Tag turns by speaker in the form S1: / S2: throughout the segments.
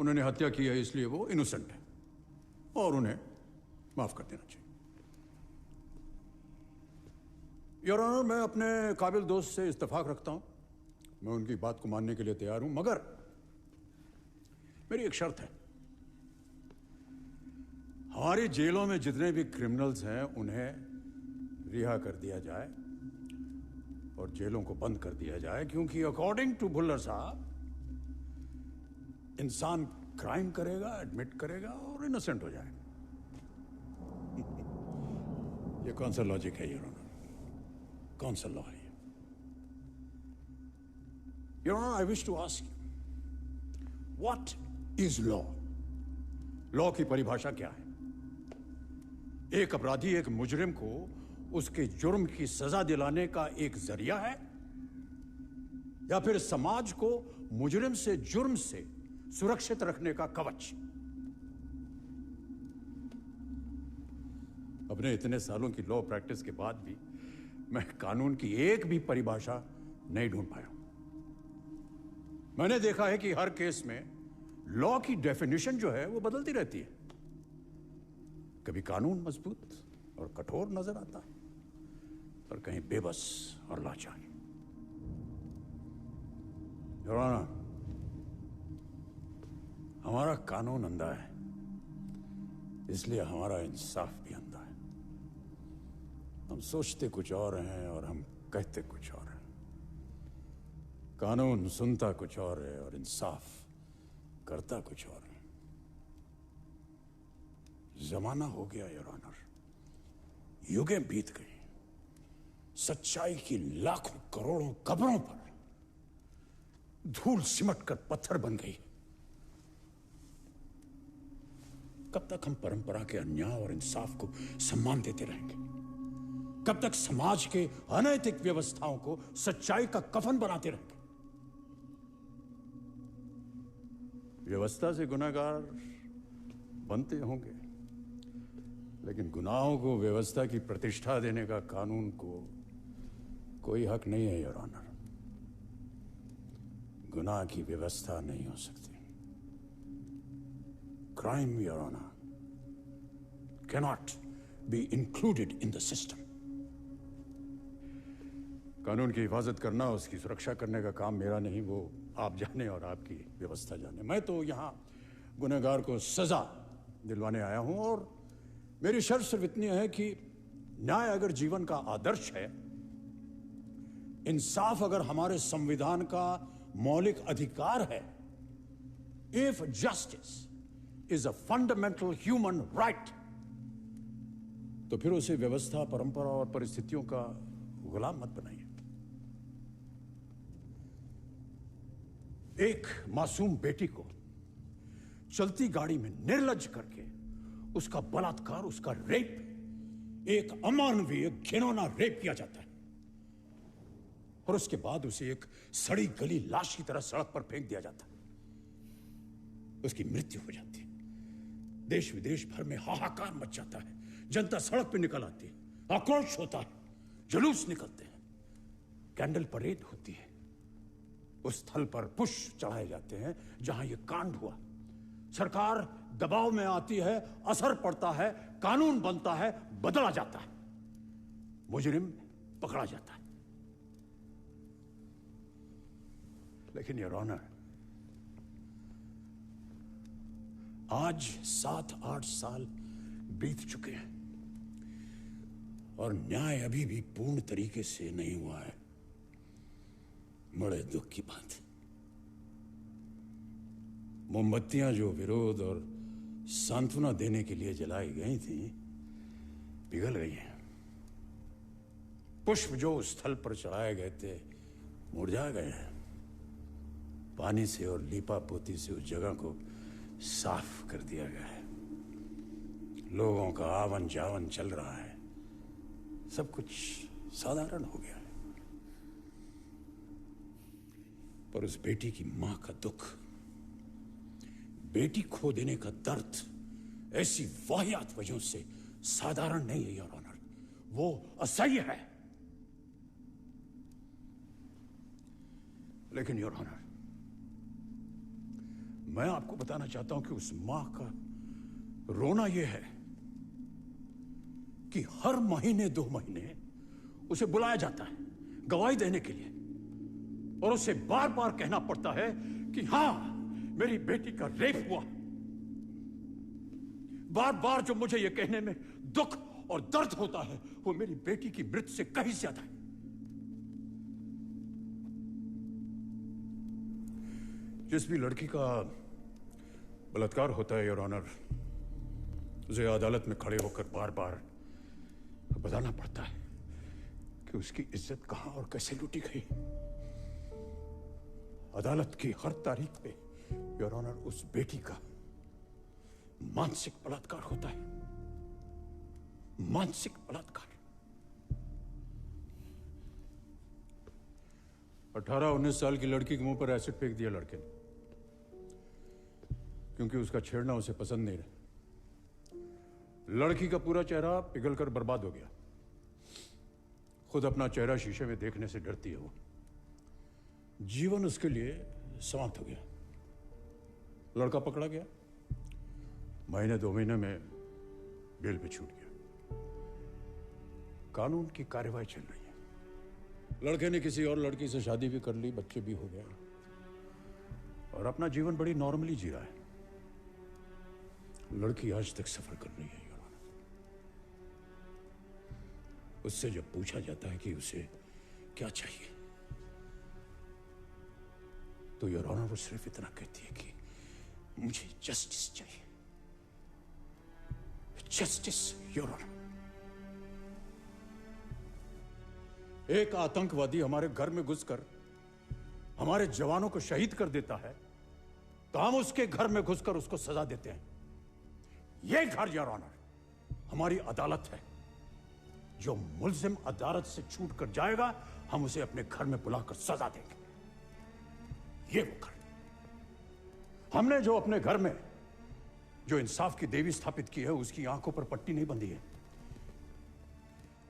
S1: उन्होंने हत्या की है इसलिए वो इनोसेंट है और उन्हें माफ कर देना चाहिए। योर ऑनर, मैं अपने काबिल दोस्त से इत्तेफाक रखता हूं, मैं उनकी बात को मानने के लिए तैयार हूं, मगर मेरी एक शर्त है। हमारी जेलों में जितने भी क्रिमिनल्स हैं उन्हें रिहा कर दिया जाए और जेलों को बंद कर दिया जाए, क्योंकि अकॉर्डिंग टू भुल्लर साहब इंसान क्राइम करेगा, एडमिट करेगा और इनोसेंट हो जाएगा। ये कौन सा लॉजिक है योर ऑनर? कौन सा लॉ है ये? Your honour, I wish to ask you, what is law? Law की परिभाषा क्या है? एक अपराधी, एक मुजरिम को उसके जुर्म की सजा दिलाने का एक जरिया है, या फिर समाज को मुजरिम से, जुर्म से सुरक्षित रखने का कवच? अपने इतने सालों की लॉ प्रैक्टिस के बाद भी मैं कानून की एक भी परिभाषा नहीं ढूंढ पाया हूं। मैंने देखा है कि हर केस में लॉ की डेफिनेशन जो है वो बदलती रहती है। कभी कानून मजबूत और कठोर नजर आता है और कहीं बेबस और लाचार। योर ऑनर, हमारा कानून अंधा है, इसलिए हमारा इंसाफ भी अंधा है। हम सोचते कुछ और हैं और हम कहते कुछ और हैं। कानून सुनता कुछ और है और इंसाफ करता कुछ और है। जमाना हो गया योर ऑनर, युगें बीत गई, सच्चाई की लाखों करोड़ों कब्रों पर धूल सिमट कर पत्थर बन गई। कब तक हम परंपरा के अन्याय और इंसाफ को सम्मान देते रहेंगे? कब तक समाज के अनैतिक व्यवस्थाओं को सच्चाई का कफन बनाते रहेंगे? व्यवस्था से गुनाहगार बनते होंगे, लेकिन गुनाहों को व्यवस्था की प्रतिष्ठा देने का कानून को कोई हक नहीं है योर ऑनर। गुनाह की व्यवस्था नहीं हो सकती। Crime your honour cannot be included in the system. कानून की हिफाजत करना, उसकी सुरक्षा करने का काम मेरा नहीं, वो आप जाने और आपकी व्यवस्था जाने। मैं तो यहां गुनहगार को सजा दिलवाने आया हूं और मेरी शर्त सिर्फ इतनी है कि न्याय अगर जीवन का आदर्श है, इंसाफ अगर हमारे संविधान का मौलिक अधिकार है, if justice is a fundamental human right, तो फिर उसे व्यवस्था, परंपरा और परिस्थितियों का गुलाम मत बनाइए। एक मासूम बेटी को चलती गाड़ी में निर्लज्ज करके उसका बलात्कार, उसका रेप, एक अमानवीय घिनौना रेप किया जाता है और उसके बाद उसे एक सड़ी गली लाश की तरह सड़क पर फेंक दिया जाता है। उसकी मृत्यु हो जाती है। देश विदेश भर में हाहाकार मच जाता है। जनता सड़क पर निकल आती है, आक्रोश होता है, जुलूस निकलते हैं, कैंडल परेड होती है। उस स्थल पर पुष्प चढ़ाए जाते हैं जहां यह कांड हुआ। सरकार दबाव में आती है, असर पड़ता है, कानून बनता है, बदला जाता है, मुजरिम पकड़ा जाता है। लेकिन योर ऑनर, आज 7-8 साल बीत चुके हैं और न्याय अभी भी पूर्ण तरीके से नहीं हुआ है। बड़े दुख की बात है। मोमबत्तियां जो विरोध और सांत्वना देने के लिए जलाई गई थी, पिघल गई हैं। पुष्प जो उस स्थल पर चढ़ाए गए थे, मुरझा गए हैं। पानी से और लीपा पोती से उस जगह को साफ कर दिया गया है। लोगों का आवन जावन चल रहा है। सब कुछ साधारण हो गया है। पर उस बेटी की मां का दुख, बेटी खो देने का दर्द ऐसी वाहियात वजहों से साधारण नहीं है योर ऑनर, वो असह्य है। लेकिन योर ऑनर, मैं आपको बताना चाहता हूं कि उस मां का रोना यह है कि हर महीने 2 महीने उसे बुलाया जाता है गवाही देने के लिए, और उसे बार बार कहना पड़ता है कि हां मेरी बेटी का रेप हुआ। बार बार जो मुझे यह कहने में दुख और दर्द होता है वो मेरी बेटी की मृत्यु से कहीं ज्यादा है। जिस भी लड़की का बलात्कार होता है योर ऑनर, उसे अदालत में खड़े होकर बार बार बताना पड़ता है कि उसकी इज्जत कहां और कैसे लूटी गई। अदालत की हर तारीख पे योर ऑनर उस बेटी का मानसिक बलात्कार होता है, मानसिक बलात्कार। 18-19 साल की लड़की के मुंह पर एसिड फेंक दिया लड़के ने, क्योंकि उसका छेड़ना उसे पसंद नहीं रहा। लड़की का पूरा चेहरा पिघलकर बर्बाद हो गया। खुद अपना चेहरा शीशे में देखने से डरती है वो। जीवन उसके लिए समाप्त हो गया। लड़का पकड़ा गया, महीने 2 महीने में बेल पे छूट गया। कानून की कार्रवाई चल रही है। लड़के ने किसी और लड़की से शादी भी कर ली, बच्चे भी हो गए और अपना जीवन बड़ी नॉर्मली जी रहा है। लड़की आज तक सफर कर रही है। उससे जब पूछा जाता है कि उसे क्या चाहिए, तो योर ऑनर वो सिर्फ इतना कहती है कि मुझे जस्टिस चाहिए, जस्टिस योर ऑनर। एक आतंकवादी हमारे घर में घुसकर हमारे जवानों को शहीद कर देता है तो हम उसके घर में घुसकर उसको सजा देते हैं। यह घर योर ऑनर हमारी अदालत है। जो मुल्जिम अदालत से छूट कर जाएगा हम उसे अपने घर में बुलाकर सजा देंगे। ये वो घर, हमने जो अपने घर में जो इंसाफ की देवी स्थापित की है उसकी आंखों पर पट्टी नहीं बंधी है,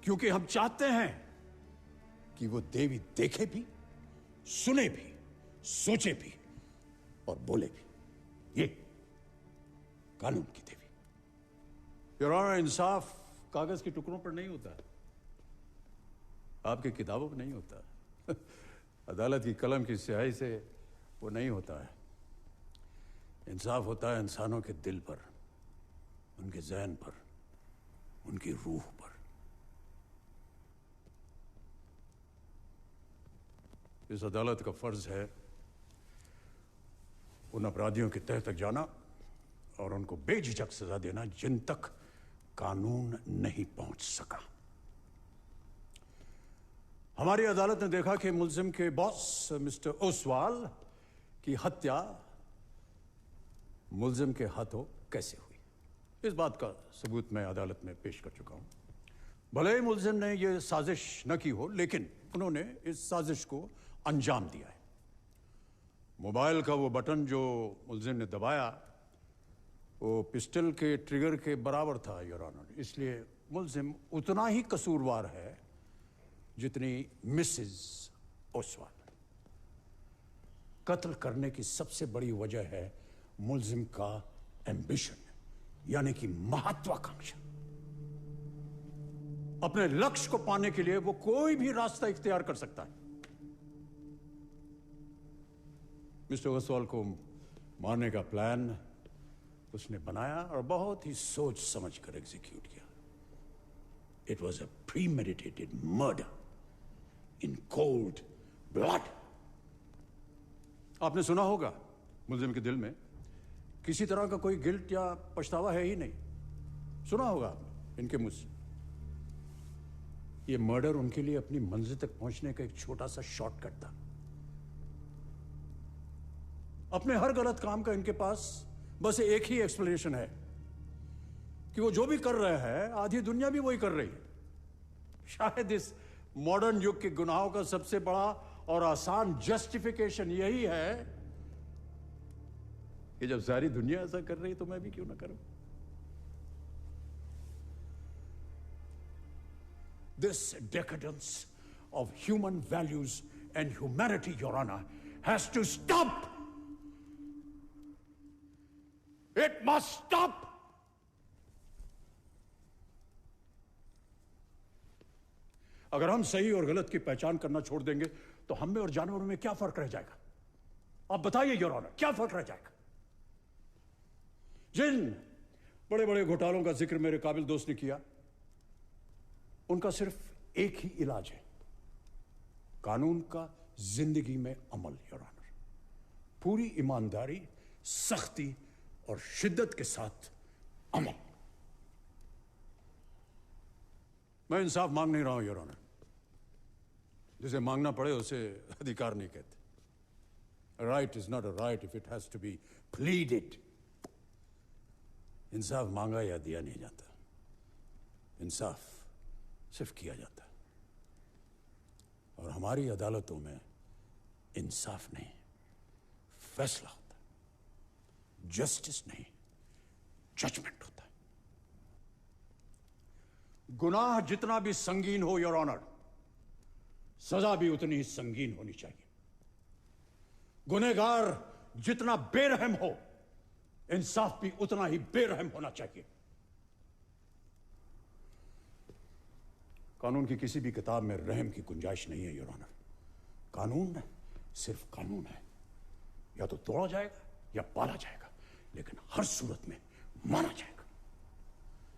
S1: क्योंकि हम चाहते हैं कि वो देवी देखे भी, सुने भी, सोचे भी और बोले भी। ये कानून की देवी। योर ऑनर, इंसाफ कागज के टुकड़ों पर नहीं होता, आपकी किताबों पर नहीं होता, अदालत की कलम की स्याही से वो नहीं होता है। इंसाफ होता है इंसानों के दिल पर, उनके ज़हन पर, उनकी रूह पर। इस अदालत का फर्ज है उन अपराधियों के तह तक जाना और उनको बेझिझक सजा देना जिन तक कानून नहीं पहुंच सका। हमारी अदालत ने देखा कि मुल्जिम के बॉस मिस्टर ओसवाल की हत्या मुल्जिम के हाथों कैसे हुई। इस बात का सबूत मैं अदालत में पेश कर चुका हूं। भले ही मुल्जिम ने यह साजिश न की हो, लेकिन उन्होंने इस साजिश को अंजाम दिया है। मोबाइल का वो बटन जो मुल्जिम ने दबाया वो पिस्टल के ट्रिगर के बराबर था योर ऑनर, इसलिए मुल्जिम उतना ही कसूरवार है जितनी मिसेस ओसवाल। कत्ल करने की सबसे बड़ी वजह है मुल्जिम का एम्बिशन, यानी कि महत्वाकांक्षा। अपने लक्ष्य को पाने के लिए वो कोई भी रास्ता इख्तियार कर सकता है। मिस्टर ओसवाल को मारने का प्लान उसने बनाया और बहुत ही सोच समझ कर एग्जीक्यूट किया। It was a premeditated murder in cold blood. आपने सुना होगा मुल्जिम के दिल में किसी तरह का कोई गिल्ट या पछतावा है ही नहीं। सुना होगा आपने इनके मुंह से। ये मर्डर उनके लिए अपनी मंजिल तक पहुंचने का एक छोटा सा शॉर्टकट था। अपने हर गलत काम का इनके पास बस एक ही एक्सप्लेनेशन है कि वो जो भी कर रहे हैं आधी दुनिया भी वही कर रही है। शायद इस मॉडर्न युग के गुनाहों का सबसे बड़ा और आसान जस्टिफिकेशन यही है कि जब सारी दुनिया ऐसा कर रही तो मैं भी क्यों ना करूं। This decadence of human values and humanity, Your Honor, has to stop. It must stop! अगर हम सही और गलत की पहचान करना छोड़ देंगे तो हम में और जानवरों में क्या फर्क रह जाएगा? आप बताइए योर ऑनर, क्या फर्क रह जाएगा? जिन बड़े बड़े घोटालों का जिक्र मेरे काबिल दोस्त ने किया, उनका सिर्फ एक ही इलाज है, कानून का जिंदगी में अमल। योर ऑनर, पूरी ईमानदारी, सख्ती और शिद्दत के साथ अमल। मैं इंसाफ मांग नहीं रहा हूं योर ऑनर। जिसे मांगना पड़े उसे अधिकार नहीं कहते। Right is not a right if it has to be pleaded. इंसाफ मांगा या दिया नहीं जाता, इंसाफ सिर्फ किया जाता है। और हमारी अदालतों में इंसाफ नहीं, फैसला होता है। जस्टिस नहीं, जजमेंट होता है। गुनाह जितना भी संगीन हो योर ऑनर, सजा भी उतनी ही संगीन होनी चाहिए। गुनहगार जितना बेरहम हो, इंसाफ भी उतना ही बेरहम होना चाहिए। कानून की किसी भी किताब में रहम की गुंजाइश नहीं है योर ऑनर। कानून सिर्फ कानून है, या तो तोड़ा जाएगा या पाला जाएगा, लेकिन हर सूरत में माना जाएगा।